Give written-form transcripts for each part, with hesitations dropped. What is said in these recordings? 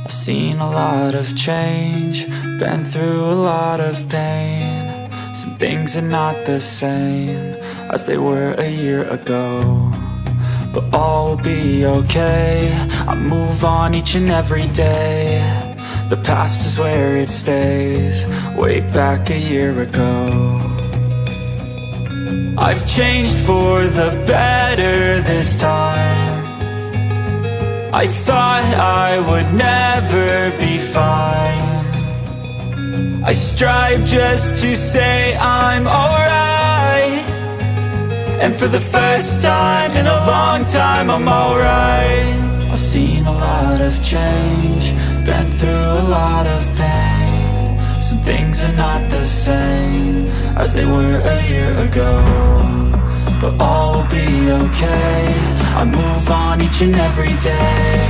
I've seen a lot of change, been through a lot of pain. Some things are not the same as they were a year ago, but all will be okay. I move on each and every day. The past is where it stays, way back a year ago. I've changed for the better this time. I thought I would never be fine. I strive just to say I'm alright, and for the first time in a long time I'm alright. I've seen a lot of change, been through a lot of pain. Some things are not the same as they were a year ago, but all will be okay. I move on each and every day.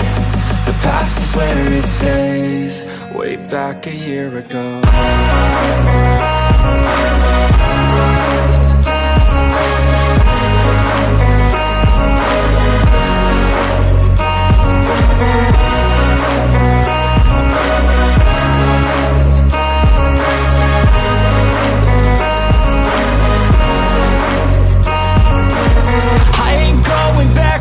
The past is where it stays, way back a year ago.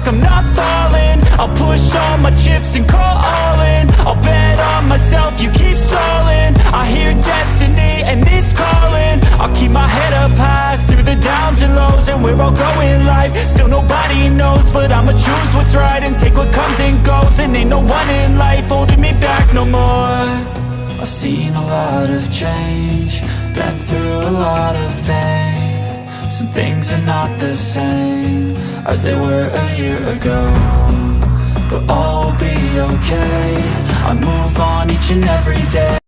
I'm not falling, I'll push all my chips and call all in. I'll bet on myself, you keep stalling. I hear destiny and it's calling. I'll keep my head up high through the downs and lows, and where I'll go in life, still nobody knows. But I'ma choose what's right and take what comes and goes, and ain't no one in life holding me back no more. I've seen a lot of change, been through a lot of pain. Some things are not the same as they were a year ago, but all will be okay. I move on each and every day.